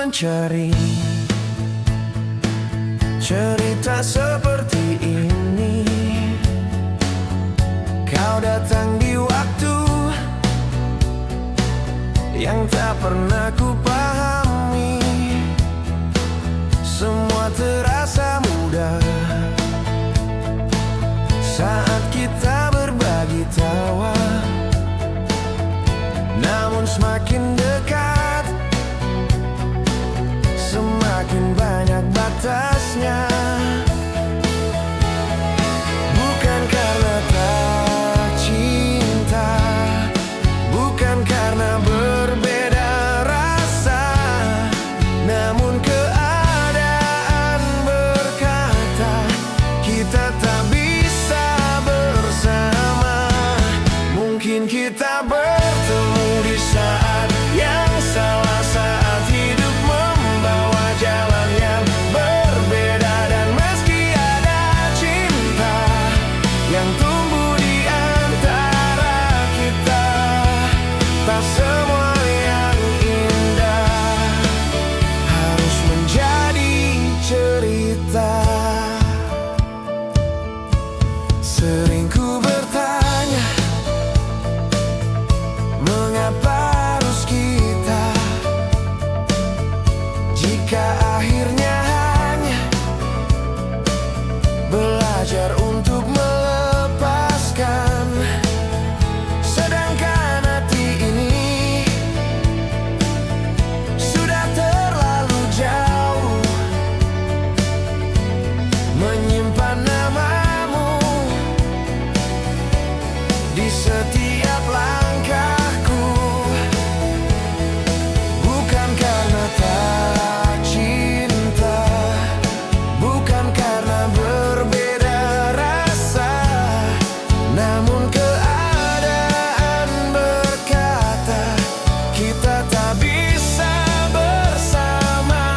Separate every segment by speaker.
Speaker 1: mencari cerita seperti ini. Kau datang di waktu yang tak pernah ku pahami. Semua terasa mudah saat kita berbagi tawa. Namun semakin dekat, semakin banyak batasnya. Bukan karena tak cinta, bukan karena berbeda rasa, namun keadaan berkata kita tak bisa bersama. Mungkin kita bertemu di saat yang salah, saat hidup membawa jalan yang berbeda. Dan meski ada cinta yang tumbuh di antara kita, tak semua yang indah harus menjadi cerita. Sering ku bertanya, mengapa harus kita, jika akhirnya hanya belajar untuk melepaskan. Sedangkan hati ini sudah terlalu jauh menyimpan namamu di setiap langkahku. Bukan karena tak cinta, bukan karena berbeda rasa, namun keadaan berkata kita tak bisa bersama.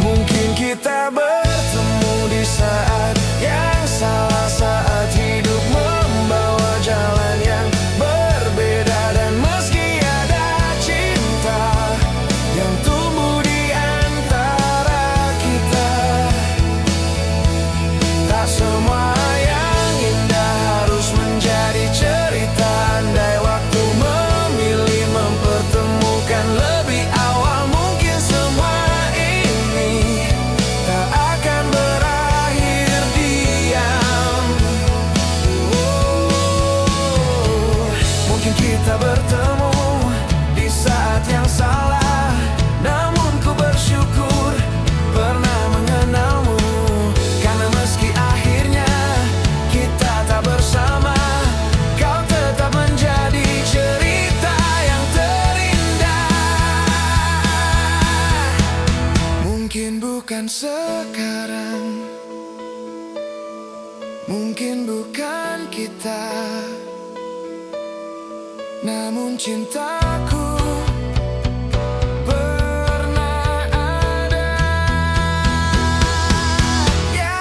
Speaker 1: Mungkin kita bertemu di saat yang salah, saat hidup membawa jalan yang berbeda. Dan meski ada cinta yang tumbuh di antara kita, tak semua yang indah harus menjadi cerita. Andai waktu memilih mempertemukan lebih awal, mungkin semua ini tak akan berakhir diam. Mungkin kita bertemu di saat yang salah, namun ku bersyukur pernah mengenalmu. Karena meski akhirnya kita tak bersama, kau tetap menjadi cerita yang terindah. Mungkin bukan sekarang, mungkin bukan kita, namun cintaku pernah ada. Ya.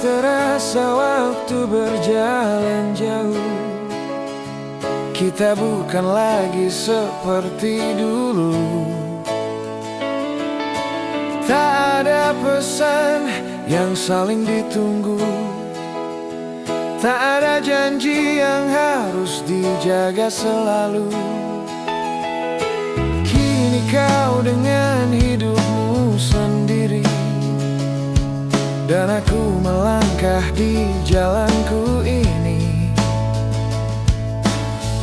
Speaker 1: Terasa waktu berjalan jauh, kita bukan lagi seperti dulu. Tak ada pesan yang saling ditunggu, tak ada janji yang harus dijaga selalu. Kini kau dengan hidupmu sendiri, dan aku melangkah di jalanku ini.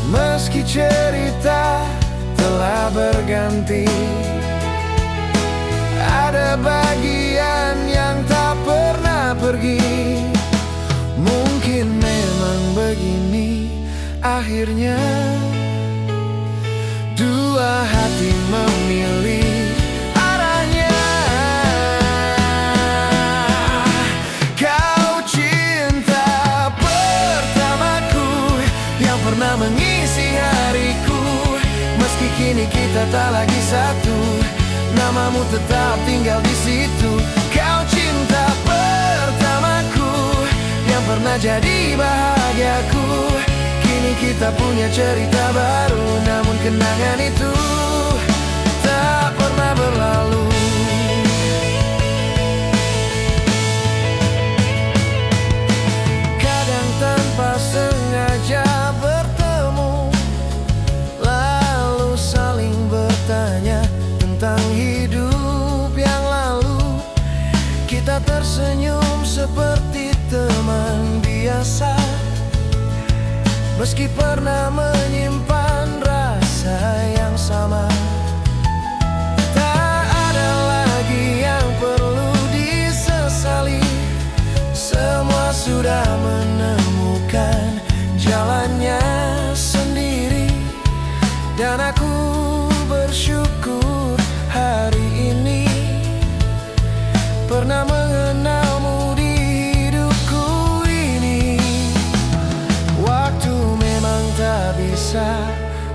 Speaker 1: Meski cerita telah berganti, ada bagian yang tak pernah pergi. Mungkin memang begini akhirnya, dua hati memilih arahnya. Kau cinta pertamaku yang pernah mengisi hariku. Meski kini kita tak lagi satu, namamu tetap tinggal di situ. Kau cinta pertamaku yang pernah jadi bahagiaku. Kini kita punya cerita baru, namun kenangan itu tak pernah berlalu. Kadang tanpa sengaja bertemu, lalu saling bertanya tentang hidup yang lalu. Kita tersenyum seperti teman biasa, meski pernah menyimpan rasa yang sama. Tak ada lagi yang perlu disesali, semua sudah menemukan jalannya sendiri. Dan aku bersyukur hari ini pernah mengenalmu di hidupku ini. Waktu memang tak bisa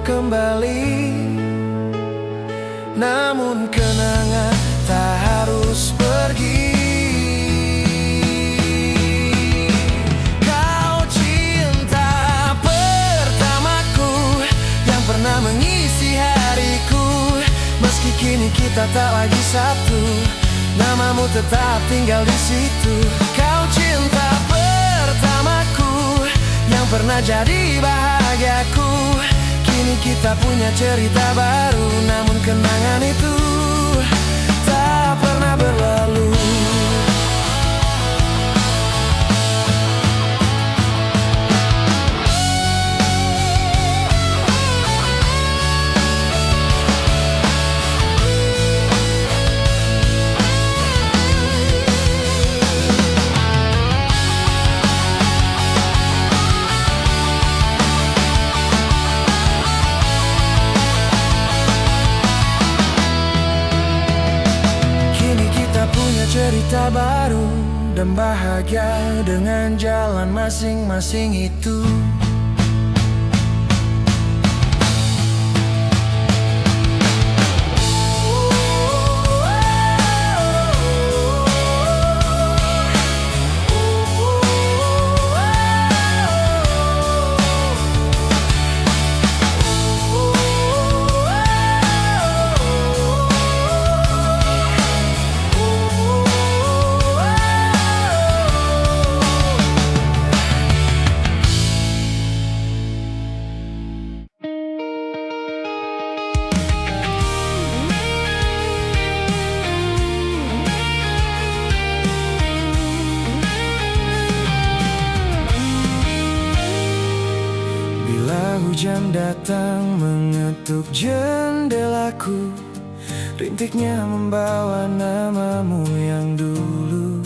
Speaker 1: kembali, namun kenangan tak harus pergi. Kau cinta pertamaku yang pernah mengisi hariku. Meski kini kita tak lagi satu, namamu tetap tinggal di situ. Kau cinta pertamaku yang pernah jadi bahagiaku. Kini kita punya cerita baru, namun kenangan itu tak pernah berlalu. Cerita baru dan bahagia dengan jalan masing-masing itu. Hujan datang mengetuk jendelaku, rintiknya membawa namamu yang dulu.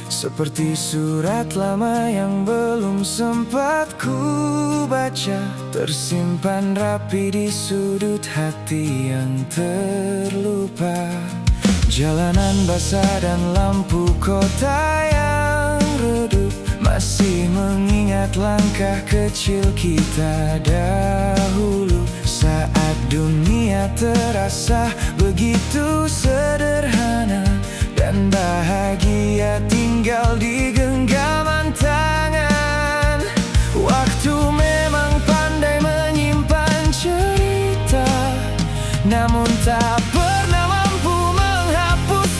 Speaker 1: Seperti surat lama yang belum sempat ku baca, tersimpan rapi di sudut hati yang terlupa. Jalanan basah dan lampu kota yang redup masih mengingat langkah kecil kita dahulu. Saat dunia terasa begitu sederhana, dan bahagia tinggal di genggaman tangan. Waktu memang pandai menyimpan cerita, namun tak pernah mampu menghapus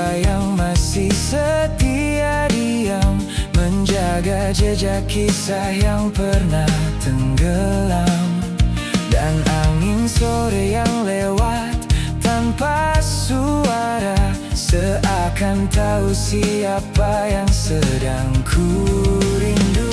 Speaker 1: Siapa yang masih setia diam menjaga jejak kisah yang pernah tenggelam. Dan angin sore yang lewat tanpa suara seakan tahu siapa yang sedang ku rindu.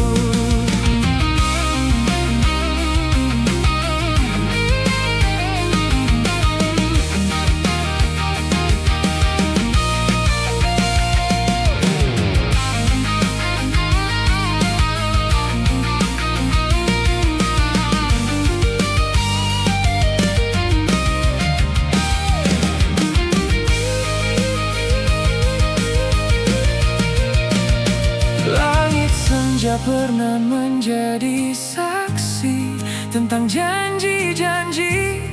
Speaker 1: Pernah menjadi saksi tentang janji-janji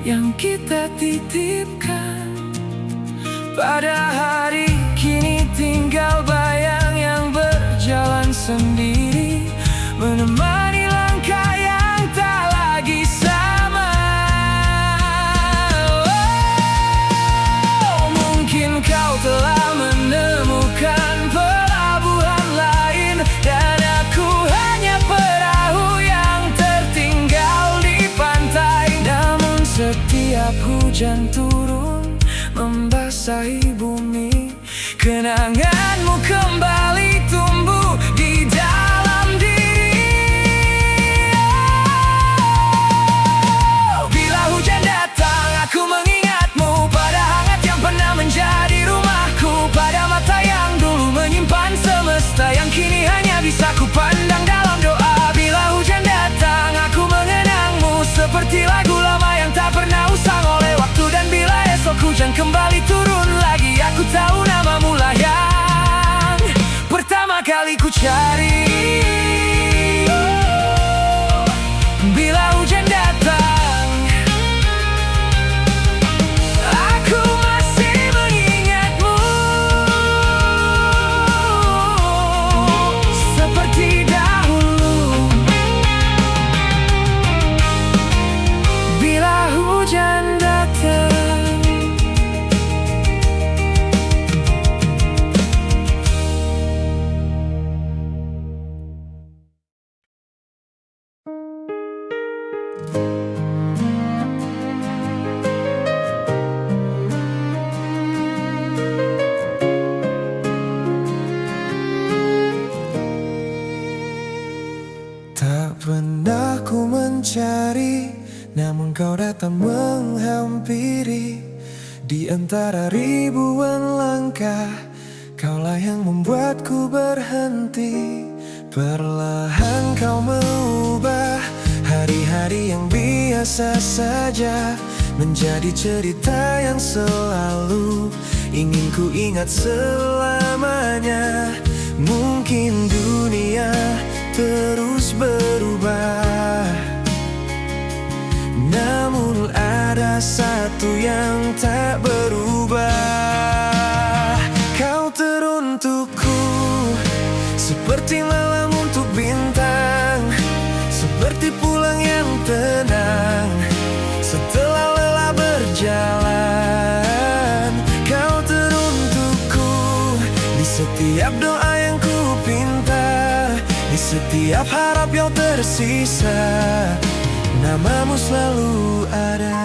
Speaker 1: yang kita titipkan. Pada hari kini tinggal bayang yang berjalan sendiri, menemani langkah yang tak lagi sama. Oh, mungkin kau telah menemukan pelabuhan lain, dan aku hanya perahu yang tertinggal di pantai. Namun setiap hujan turun membasahi bumi, kenanganmu kembali tumbuh di dalam diri. Oh, bila hujan datang aku mengingatmu pada hangat yang pernah menjadi rumahku, pada mata yang dulu menyimpan semesta yang kini hanya bisa ku pandang dalam doa. Bila hujan datang aku mengenangmu seperti lagu lama yang tak pernah usang oleh waktu. Dan bila esok hujan kembali turun lagi, aku tahu namamu lah yang pertama kali ku cari. Bila hujan datang aku masih mengingatmu seperti dahulu. Bila hujan datang tak pernah ku mencari, namun kau datang menghampiri. Di antara ribuan langkah, kaulah yang membuatku berhenti. Perlahan kau mengubah hari-hari yang biasa saja menjadi cerita yang selalu ingin ku ingat selamanya. Mungkin dunia terus berubah, namun ada satu yang tak berubah. Kau teruntukku seperti malam untuk bintang, seperti pulang yang tenang setelah lelah berjalan. Kau teruntukku di setiap doa yang ku pinta, di setiap harap yang tersisa, namamu selalu ada.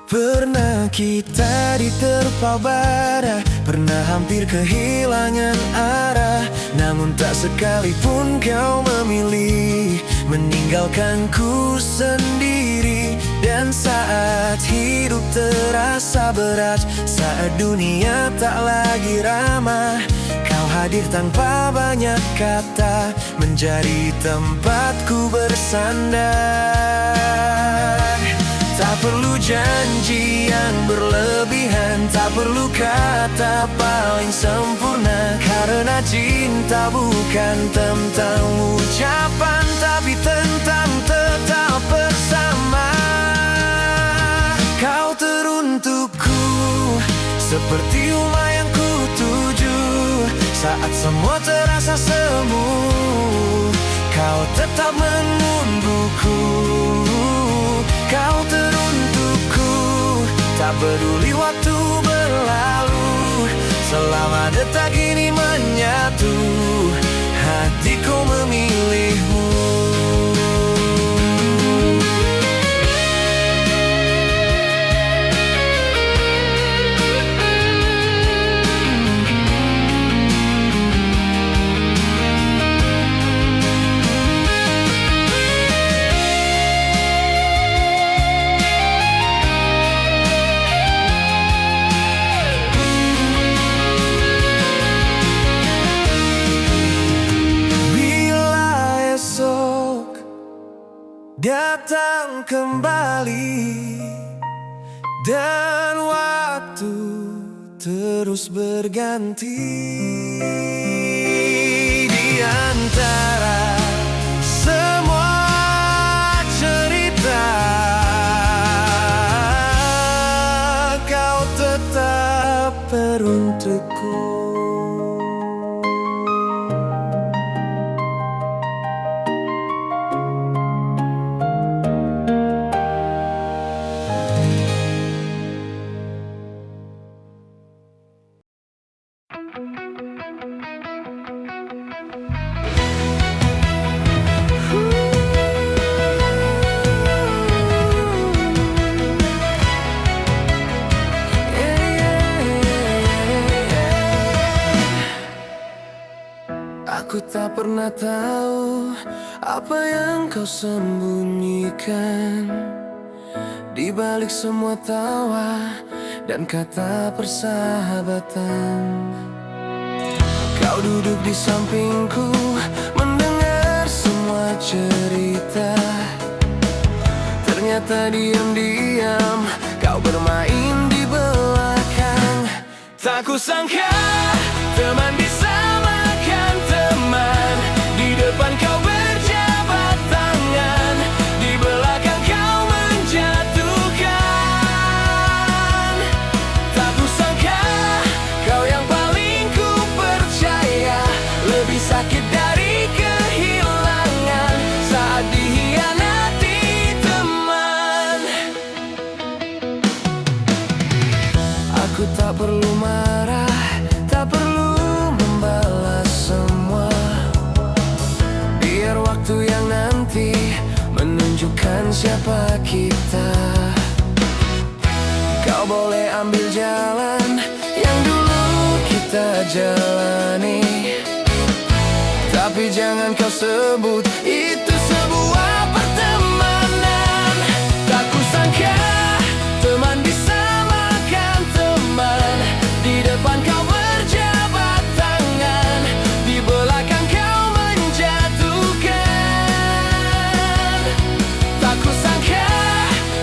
Speaker 1: Pernah kita diterpa bara, pernah hampir kehilangan arah, namun tak sekalipun kau memilih meninggalkanku sendiri. Dan saat hidup terasa berat, saat dunia tak lagi ramah, kau hadir tanpa banyak kata, menjadi tempatku bersandar. Tak perlu janji yang berlebihan, tak perlu kata paling sempurna, karena cinta bukan tentang ucapan, tapi tentang tetap bersama. Kau teruntukku seperti rumah yang ku tuju, saat semua terasa semu, kau tetap menungguku. Kau teruntukku Tak peduli waktu berlalu, selama detak ini menyatu, hatiku memilihmu. Datang kembali dan waktu terus berganti di antara semua cerita. Kau tetap teruntukku. Aku tak pernah tahu apa yang kau sembunyikan di balik semua tawa dan kata persahabatan. Kau duduk di sampingku, mendengar semua cerita. Ternyata diam-diam kau bermain di belakang. Tak kusangka teman bisa makan teman. Di depan kau berjabat tangan, di belakang kau menjatuhkan. Tak kusangka kau yang paling ku percaya, lebih sakit dari kehilangan saat dikhianati teman. Aku tak perlu marah, tak perlu membalas semua. Biar waktu yang nanti menunjukkan siapa kita. Kau boleh ambil jalan yang dulu kita jalani, tapi jangan kau sebut itu sebuah pertemanan. Tak kusangka teman bisa makan teman. Di depan kau berjabat tangan, di belakang kau menjatuhkan. Tak kusangka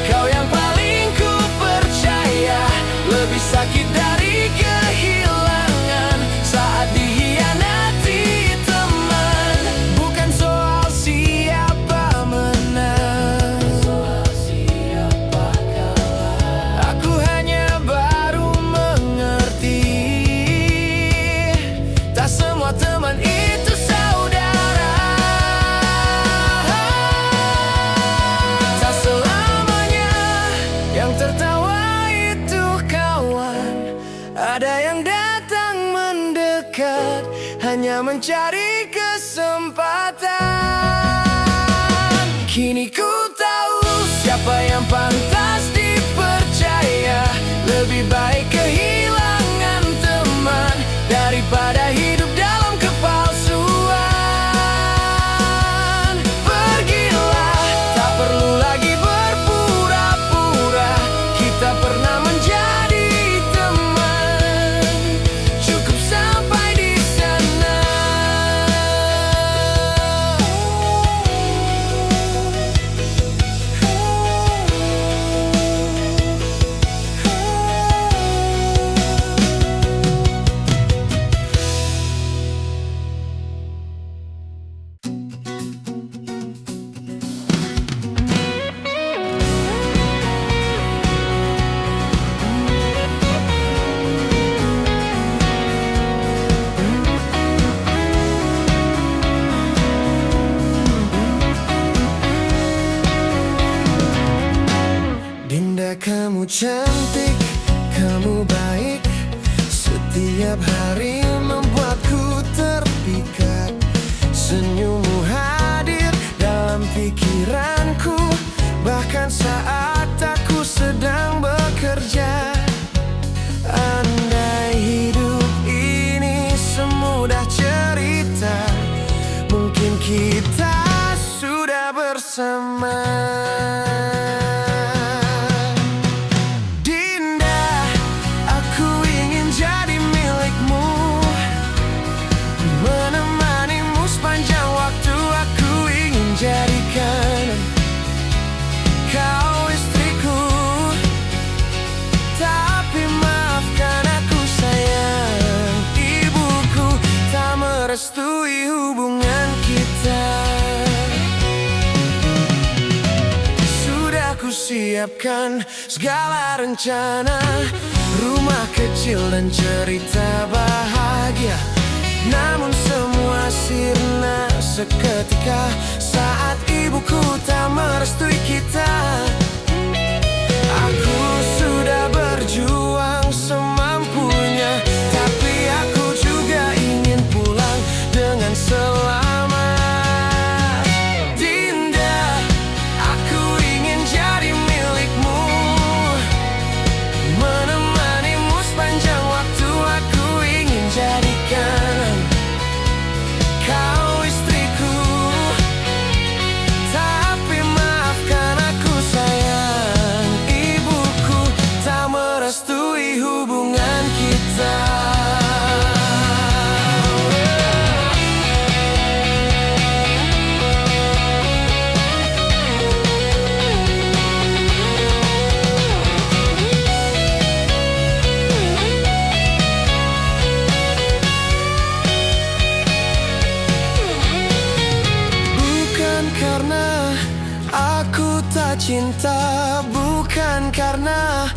Speaker 1: kau yang paling ku percaya, lebih sakit dari kehilangan saat dikhianati teman. Bukan soal siapa menang, soal siapa kalah. Aku hanya baru mengerti, tak semua teman itu saudara. Tak selamanya yang tertawa itu kawan. Ada yang datang mendekat hanya mencari kesempatan. Kini ku tahu siapa yang pantas dipercaya. Lebih baik kehilangan teman daripada hidup dalam kepalsuan. Pergilah, tak perlu lagi berpura-pura. Kita pernah menjadi teman, cukup sampai di sana. Dinda, kamu cantik Setiap hari membuatku terpikat. Senyummu hadir dalam pikiranku, bahkan saat aku sedang bekerja. Andai hidup ini semudah cerita, mungkin kita sudah bersama. Jadikan kau istriku, tapi maafkan aku sayang. Ibuku tak merestui hubungan kita. Sudah kusiapkan segala rencana, rumah kecil dan cerita bahagia. Namun semua sirna seketika saat ibuku tak merestui kita. Aku sudah berjuang semampunya, tapi aku juga ingin pulang dengan selamat. Dinda, aku ingin jadi milikmu, menemanimu sepanjang waktu. Aku ingin jadikan kau istriku, tapi maafkan aku sayang. Ibuku tak merestui hubungan kita. Karena aku tak cinta, bukan karena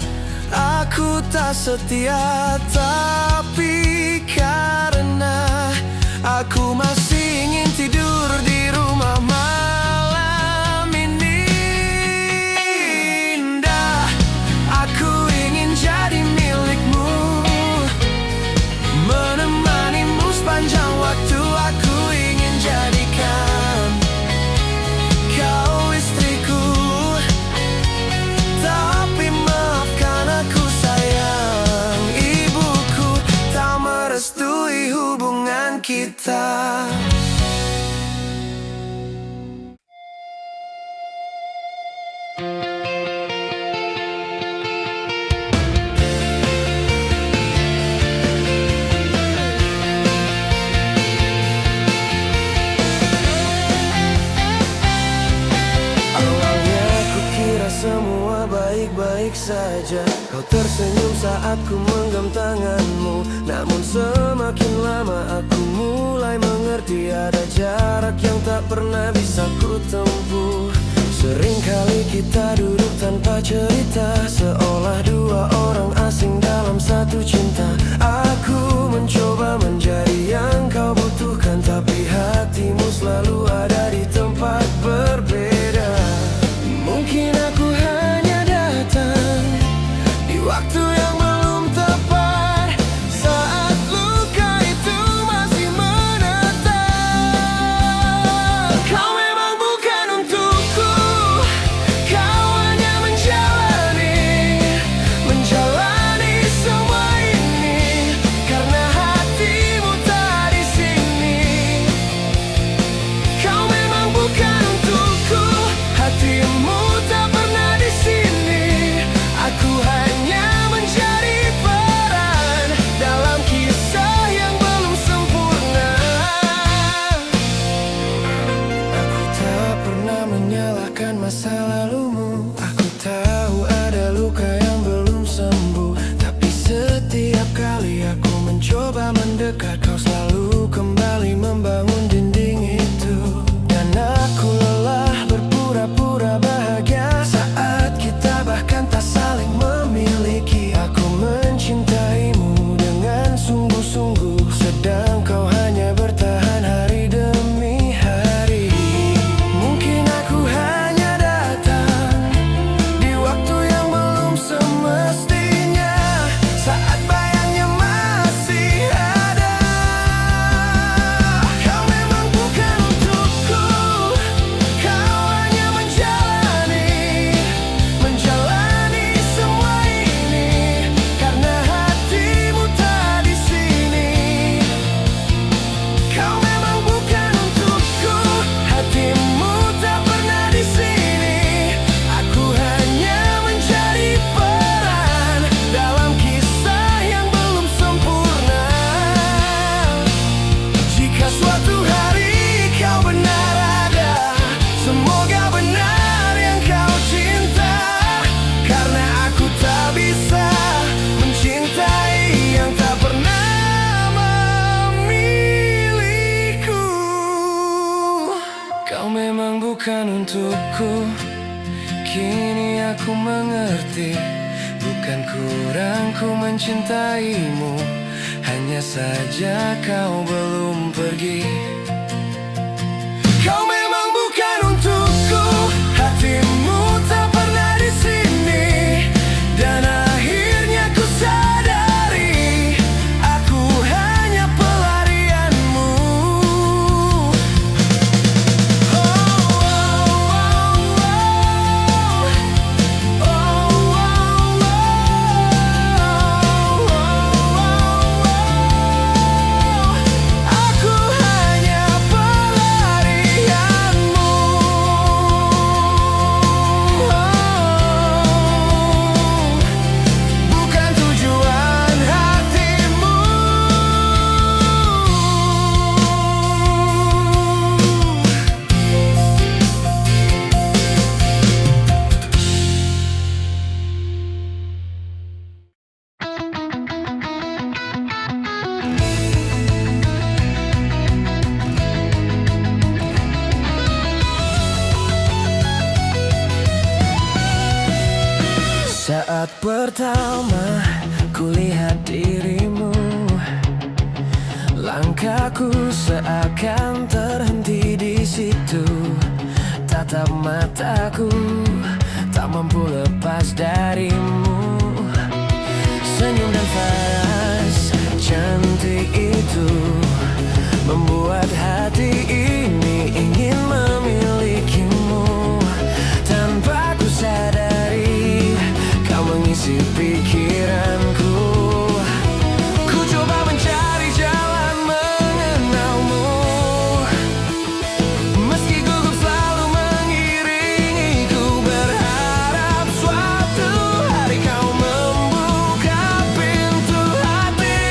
Speaker 1: aku tak setia, tapi karena aku masih ingin tidur di rumah malam ini. Indah, aku ingin jadi milikmu, menemanimu sepanjang waktu. Aku ingin jadikan kau istriku, tapi maafkan aku sayang. Ibuku tak merestui hubungan kita. Semua baik-baik saja. Kau tersenyum saat ku menggenggam tanganmu. Namun semakin lama aku mulai mengerti, ada jarak yang tak pernah bisa ku tempuh. Seringkali kita duduk tanpa cerita, seolah dua orang asing dalam satu cinta. Aku mencoba menjadi yang kau butuhkan, tapi hatimu selalu ada di tempat berbeda. Mungkin aku hanya datang di waktu yang belum tepat, saat luka itu masih menetap. Kau memang bukan untukku, kau hanya menjalani semua ini, karena hatimu tak di sini. bukan untukku. Kini aku mengerti, bukan kurang ku mencintaimu, hanya saja kau belum pergi. Kau memang bukan untukku, hatimu tak pernah di sini. Dan akhirnya ku sadari, aku hanya pelarianmu. Aku hanya pelarianmu. Bukan tujuan hatimu. Saat pertama kulihat dirimu, langkahku seakan terhenti di situ. Tatap mataku tak mampu lepas darimu. Senyum dan paras cantik itu membuat hati ini ingin memilikimu. Tanpa ku sadari, kau mengisi pikiranku. Ku coba mencari jalan mengenalmu, meski gugup selalu mengiringiku. Berharap suatu hari kau membuka pintu hati.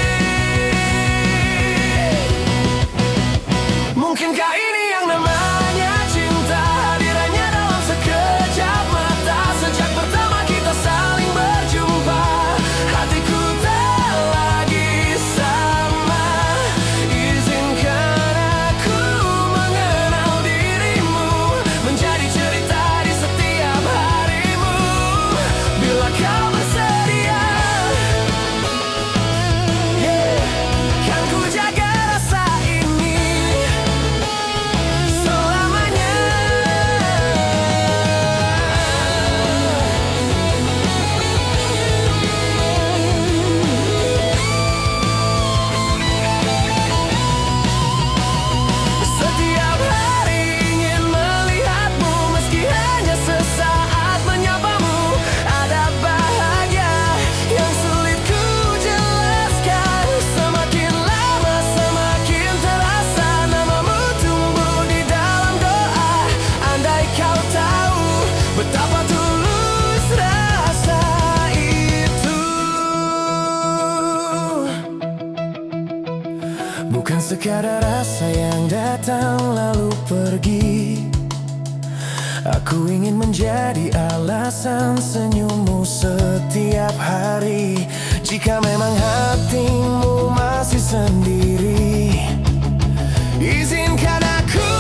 Speaker 1: Mungkinkah ini yang namanya cinta, hadirannya dalam sekejap mata. Sejak pertama kita saling berjumpa, hatiku tak lagi sama. Izinkan aku mengenal dirimu, menjadi cerita di setiap harimu. Bila kau bersedia, kan ku jaga rasa ini selamanya. Setiap hari ingin melihatmu, meski hanya sesaat menyapamu. Ada bahagia yang sulit ku jelaskan. Semakin lama semakin terasa namamu tumbuh di dalam doa. Andai kau tahu betapa tulus rasa itu. Bukan sekadar rasa yang datang lalu pergi. Aku ingin menjadi alasan senyummu setiap hari. Jika memang hatimu masih sendiri, izinkan aku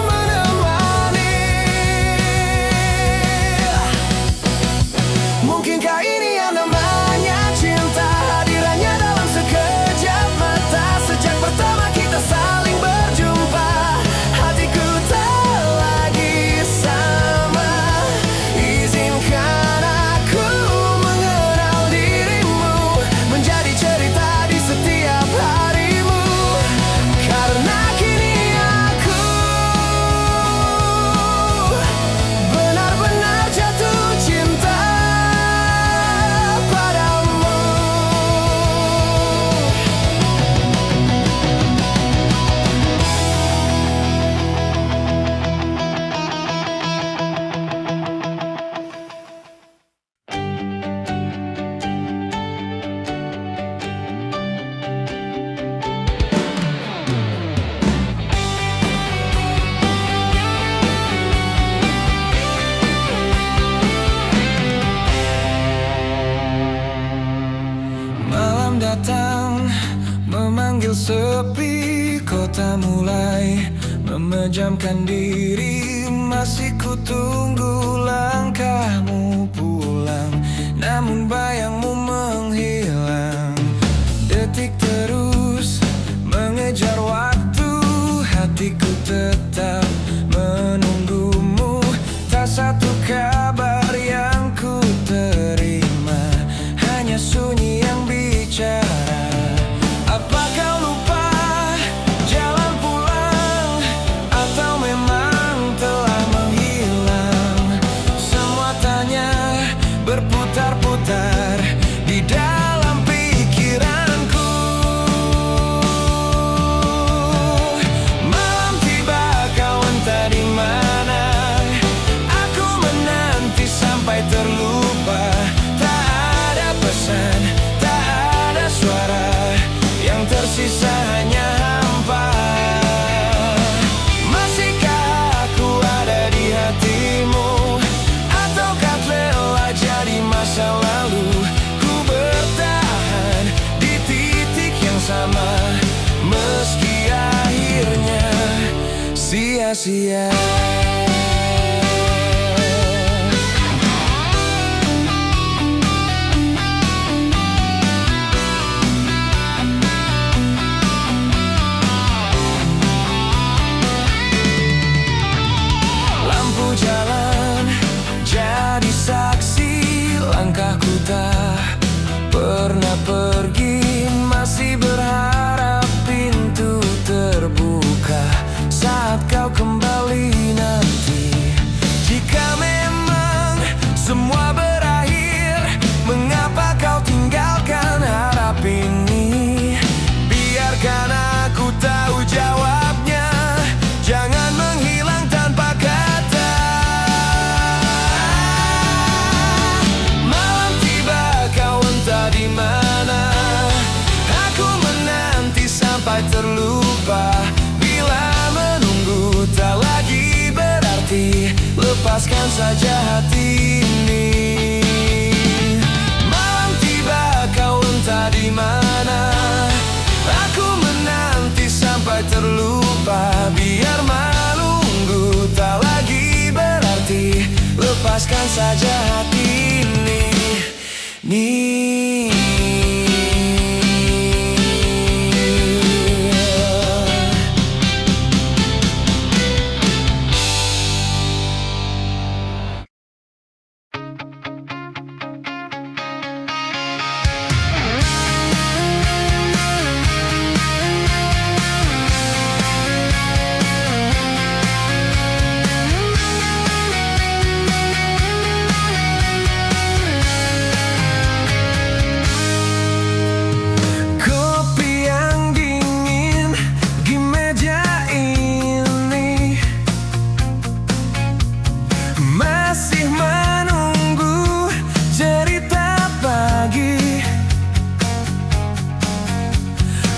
Speaker 1: menemani. Mungkinkah ini yang namanya cinta, hadirannya dalam sekejap mata. Sejak pertama kita saling berjumpa, hatiku tak lagi sama. Izinkan aku mengenal dirimu, menjadi cerita di setiap harimu. Karena kini aku benar-benar jatuh cinta padamu. Malam datang memanggil sepi kota. tak mulai memejamkan diri, masih ku tunggu langkahmu pulang, namun bayangmu menghilang. Detik terus mengejar waktu, hatiku tetap menunggumu. Tak satu kabar yang ku terima, hanya sunyi yang bicara. Apa kau lupa jalan pulang, atau memang telah menghilang? Semua tanya berputar-putar di dalam pikiranku. Malam tiba, kau entah di mana. Aku menanti sampai terlupa. Tak ada pesan, tak ada suara, yang tersisa hanya hampa. Masihkah aku ada di hatimu, ataukah telah jadi masa lalu? Ku bertahan di titik yang sama, meski akhirnya sia-sia. Jalan jadi saksi, langkahku tak pernah pergi, masih berharap pintu terbuka saat kau kembali nanti. Jika memang semua berakhir, mengapa kau tinggalkan harap ini? Biarkan aku tahu jawabnya, jangan menghilang tanpa kata. Di mana aku menanti sampai terlupa. Bila menunggu tak lagi berarti, lepaskan saja hati ini. Malam tiba, kau entah di mana. Aku menanti sampai terlupa. Biar menunggu tak lagi berarti, lepaskan saja hati ini.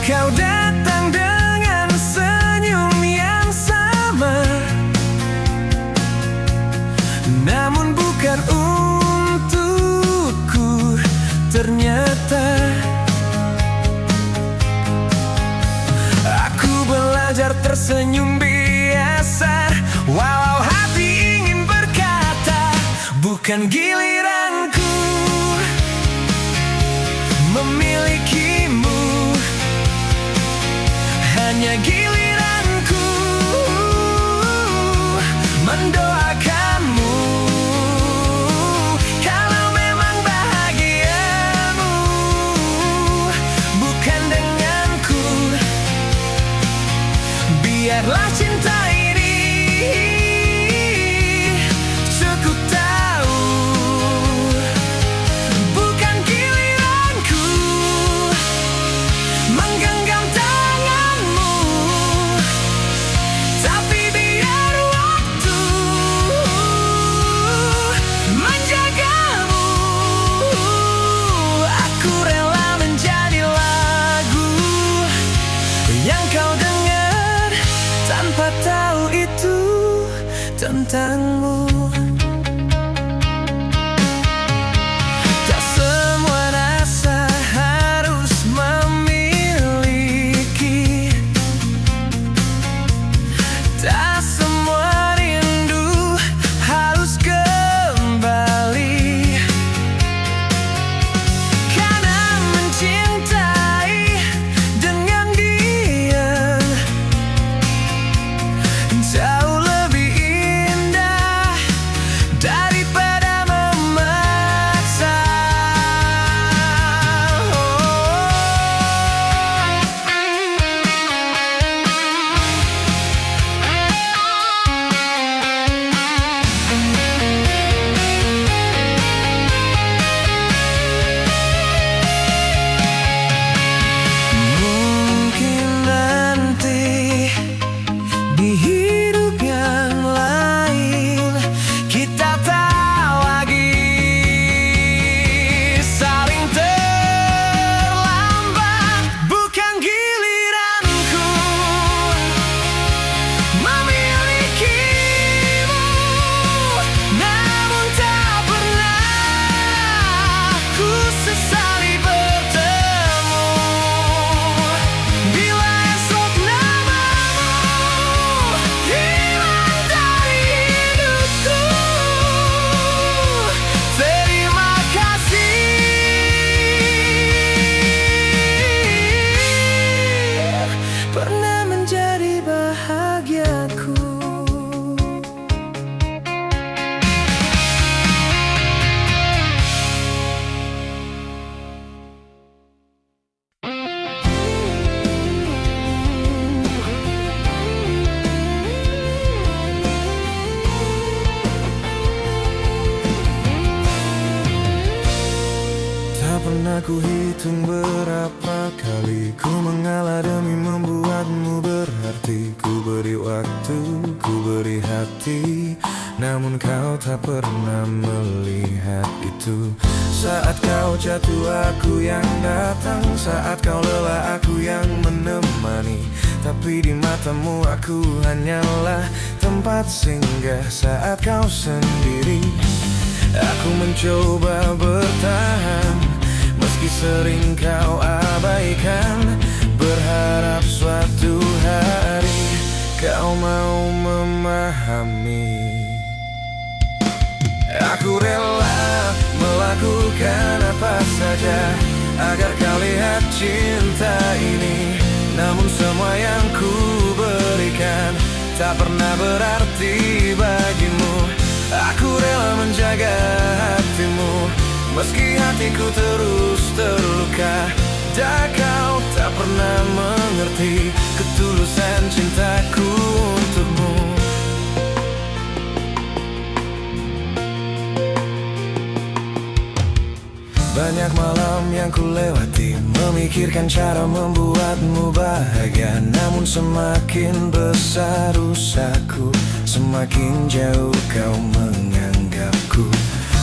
Speaker 1: Kau datang dengan senyum yang sama, namun bukan untukku ternyata. Aku belajar tersenyum biasa, walau hati ingin berkata, bukan giliranku memilikimu. Hanya giliranku mendoakanmu. Kalau memang bahagiamu bukan denganku, biarlah cinta ini cukup tahu. Bukan giliranku menggenggam tanganmu, tapi biar waktu menjagamu. Aku rela menjadi lagu yang kau dengar tanpa tahu itu tentangmu. Tak semua rasa harus memiliki, berarti, namun kau tak pernah melihat itu. Saat kau jatuh aku yang datang, saat kau lelah aku yang menemani. Tapi di matamu aku hanyalah tempat singgah saat kau sendiri. Aku mencoba bertahan, meski sering kau abaikan, berharap suatu hari kau mau memahami. Aku rela melakukan apa saja agar kau lihat cinta ini. Namun semua yang ku berikan tak pernah berarti bagimu. Aku rela menjaga hatimu, meski hatiku terus terluka. Dan kau tak pernah mengerti ketulusan cintaku untukmu. Banyak malam yang ku lewati, memikirkan cara membuatmu bahagia. Namun semakin besar usahaku, semakin jauh kau menganggapku.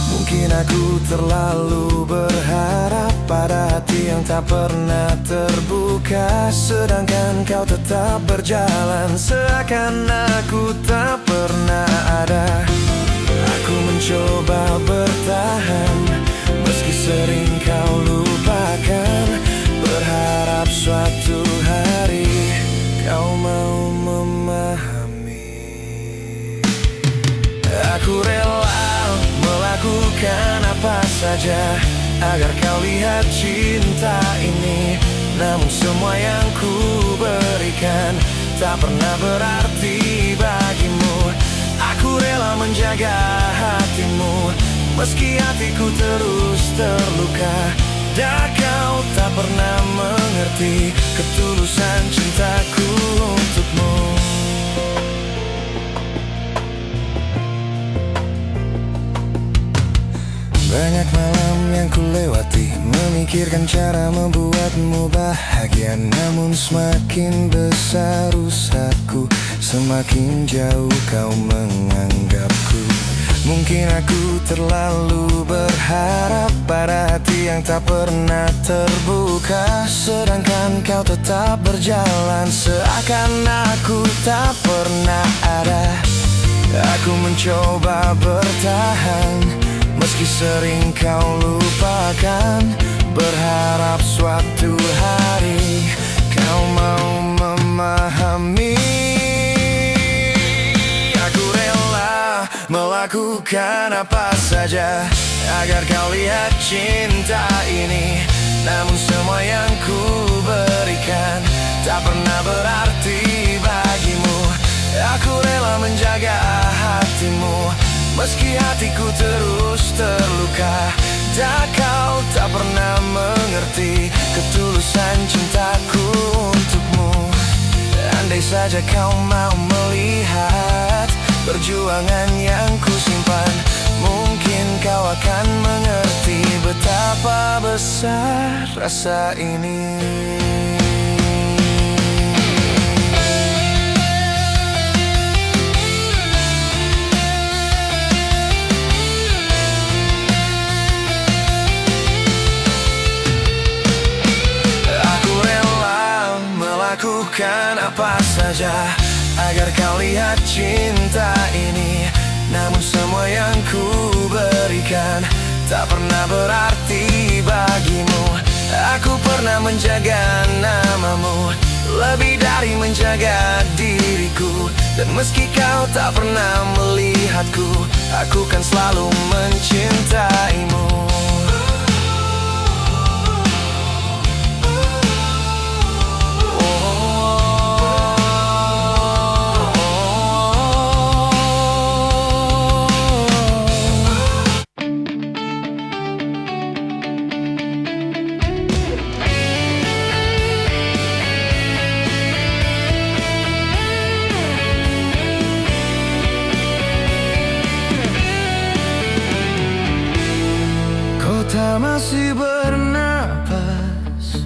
Speaker 1: Mungkin aku terlalu berharap pada hati yang tak pernah terbuka, sedangkan kau tetap berjalan seakan aku tak pernah ada. Aku mencoba bertahan, meski sering kau lupakan, berharap suatu hari kau mau memahami. Aku rela melakukan apa saja agar kau lihat cinta ini. Namun semua yang ku berikan tak pernah berarti bagimu. Aku rela menjaga hatimu, meski hatiku terus terluka. Dan kau tak pernah mengerti ketulusan cintaku untukmu. Banyak malam yang ku lewati, memikirkan cara membuatmu bahagia. Namun semakin besar usahaku, semakin jauh kau menganggapku. Mungkin aku terlalu berharap pada hati yang tak pernah terbuka, sedangkan kau tetap berjalan seakan aku tak pernah ada. Aku mencoba bertahan, meski sering kau lupakan, berharap suatu hari kau mau memahami. Aku rela melakukan apa saja agar kau lihat cinta ini. Namun semua yang ku berikan tak pernah berarti bagimu. Aku rela menjaga hatimu, meski hatiku terus terluka. Dan kau tak pernah mengerti ketulusan cintaku untukmu. Andai saja kau mau melihat perjuangan yang ku simpan, mungkin kau akan mengerti betapa besar rasa ini. Lakukan apa saja agar kau lihat cinta ini. Namun semua yang ku berikan tak pernah berarti bagimu. Aku pernah menjaga namamu lebih dari menjaga diriku. Dan meski kau tak pernah melihatku, aku kan selalu mencintaimu. Kota masih bernapas,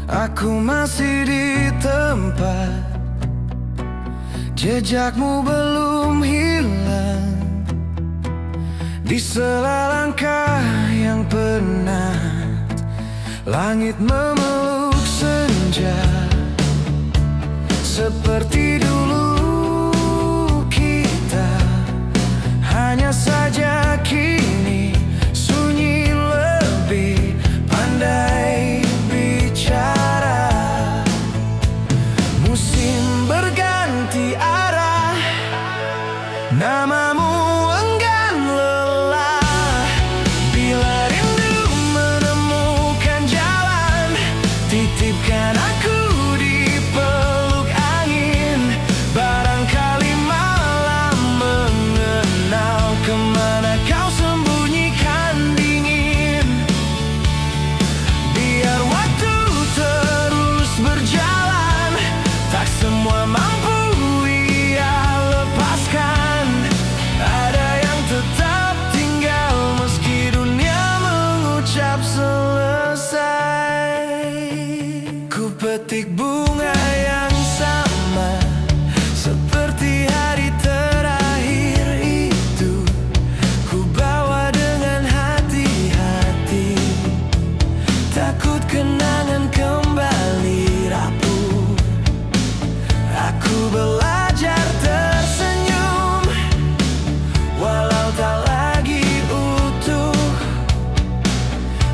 Speaker 1: aku masih di tempat. Jejakmu belum hilang di sela langkah yang penat. Langit memeluk senja seperti dulu kita. Hanya saja kini sunyi lebih pandai bicara. Musim berganti arah, namamu enggan lelah. Bila rindu menemukan jalan, titipkan aku di peluk angin. Barangkali malam mengenal kemana kau sembunyikan dingin. Biar waktu terus berjalan, tak semua mampu ia lepaskan. Ada yang tetap tinggal meski dunia mengucap selesai. Ku petik bunga yang sama seperti hari terakhir itu. Ku bawa dengan hati-hati, takut kenangan kembali rapuh. Aku belajar tersenyum walau tak lagi utuh,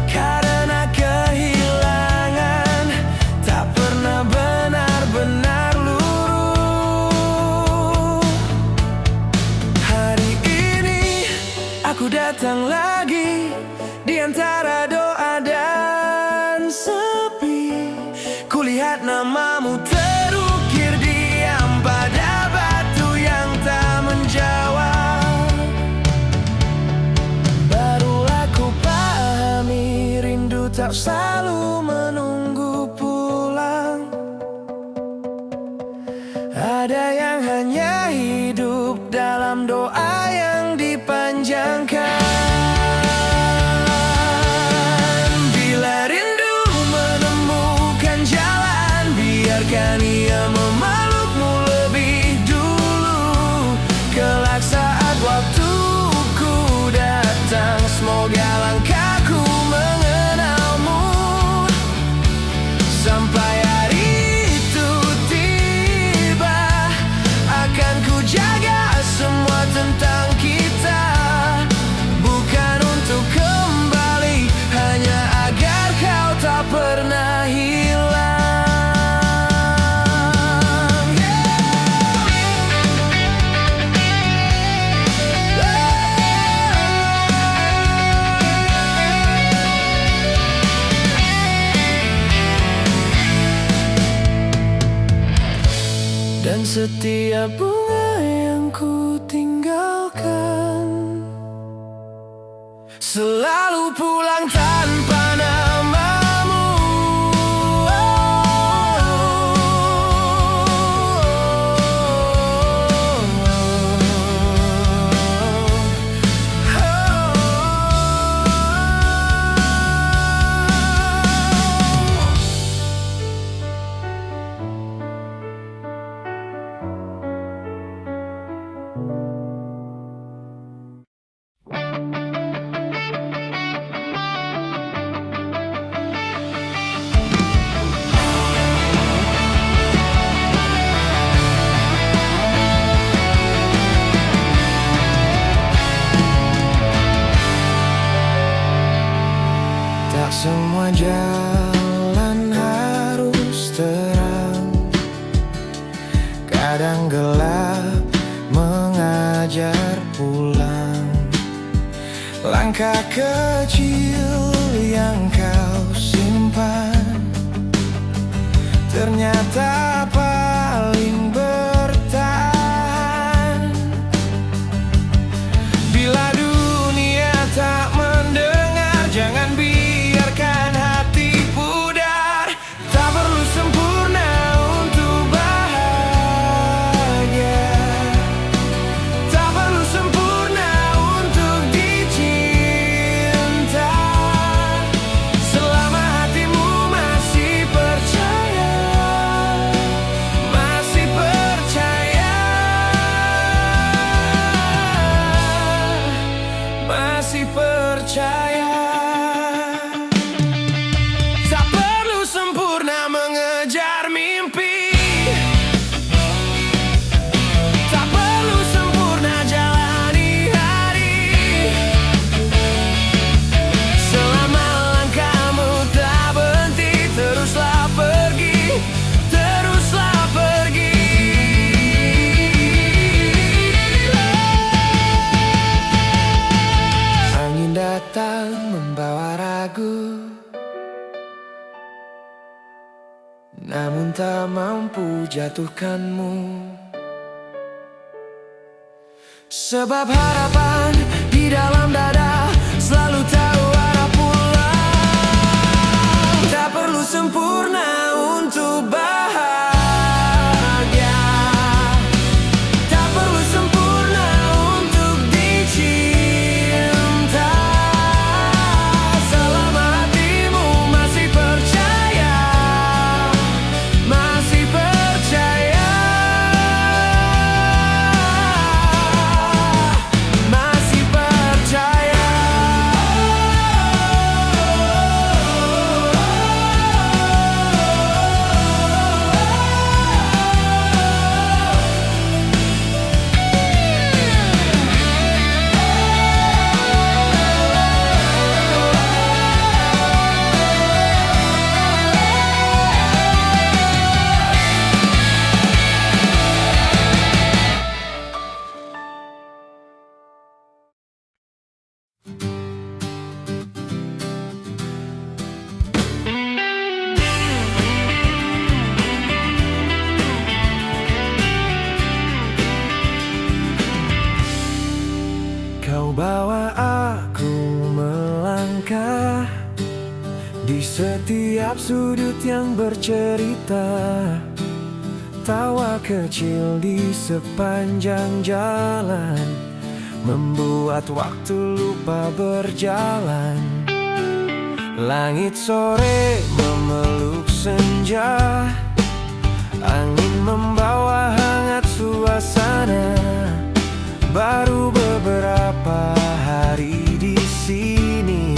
Speaker 1: karena kehilangan tak pernah benar-benar luruh. Hari ini aku datang lagi di antara doa dan sepi. Kulihat namamu terukir diam pada batu yang tak menjawab. Barulah ku pahami rindu tak selalu menunggu pulang. Ada yang hanya hidup dalam doa yang dipanjangkan. Bila rindu menemukan jalan, biarkan ia memelukmu lebih dulu. Kelak saat waktuku datang, semoga langkahku mengenalmu. Sampai hari itu tiba, akan ku jaga semua tentang kita. Bukan untuk kembali, hanya agar kau tak pernah hilang. Dan setiap bunga yang ku tinggalkan selalu pulang tanpa namamu. Tak semua jalan harus terang, kadang gelap mengajar pulang. Langkah kecil yang kau simpan ternyata paling bertahan. Bila dunia tak mendengar, jangan biarkan hati pudar. Tak perlu sempurna untuk bahagia, tak perlu sempurna untuk dicinta. Selama hatimu masih percaya, tak mampu jatuhkanmu. Sebab harapan di dalam dada selalu tahu arah pulang. Tak perlu sempurna untuk bahagia, tak perlu sempurna untuk dicinta. Selama hatimu masih percaya, masih percaya, masih percaya. Kau bawa aku melangkah di setiap sudut yang bercerita, tawa kecil di sepanjang jalan, membuat waktu lupa berjalan. Langit sore memeluk senja, angin membawa hangat suasana. Baru beberapa hari di sini,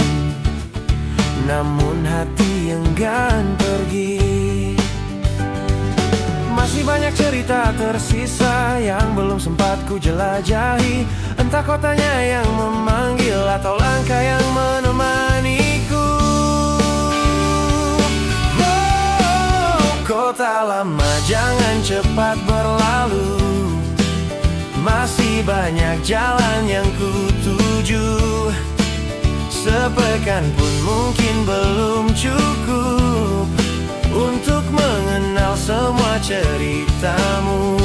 Speaker 1: namun hati enggan pergi. Masih banyak cerita tersisa yang belum sempat ku jelajahi. Entah kotanya yang memanggil atau langkah yang menemaniku. Oh, kota lama jangan cepat berlalu. Masih banyak jalan yang ku tuju. Sepekan pun mungkin belum cukup untuk mengenal semua ceritamu.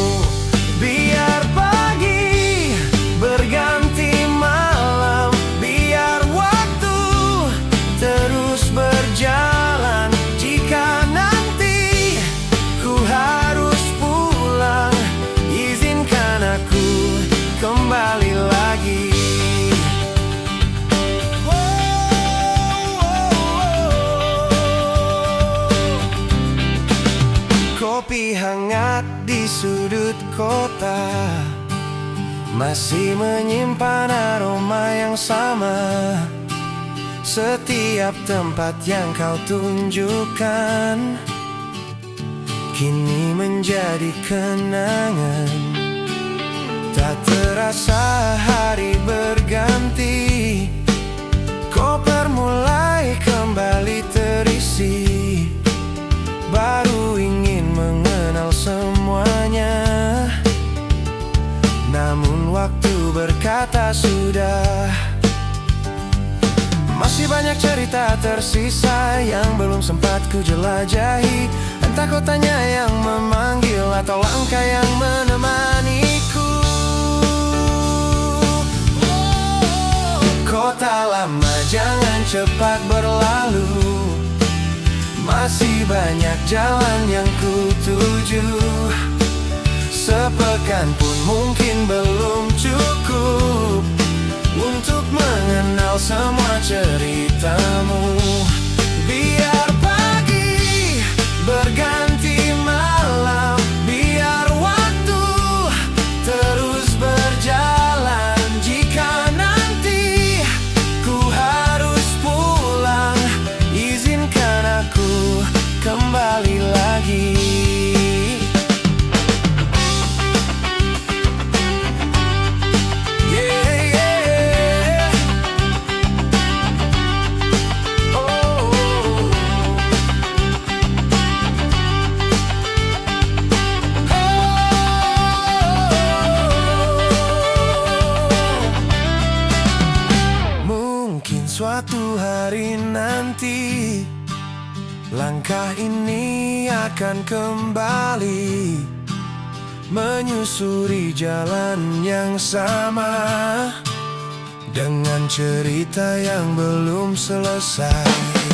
Speaker 1: Biar pagi berganti malam, biar waktu terus berjalan. Jika nanti ku harus pulang, izinkan aku kembali lagi. Kopi hangat di sudut kota masih menyimpan aroma yang sama. Setiap tempat yang kau tunjukkan kini menjadi kenangan. Tak terasa hari berganti, koper mulai kembali terisi. Baru ingin mengenal semuanya, namun waktu berkata sudah. Masih banyak cerita tersisa yang belum sempat ku jelajahi. Entah kotanya yang memanggil atau langkah yang menemaniku. Kota lama jangan cepat berlalu. Masih banyak jalan yang ku tuju. Sepekan pun mungkin belum cukup untuk mengenal semua ceritamu. Biar pagi berganti malam, biar waktu terus berjalan. Jika nanti ku harus pulang, izinkan aku kembali lagi. Suatu hari nanti langkah ini akan kembali menyusuri jalan yang sama dengan cerita yang belum selesai.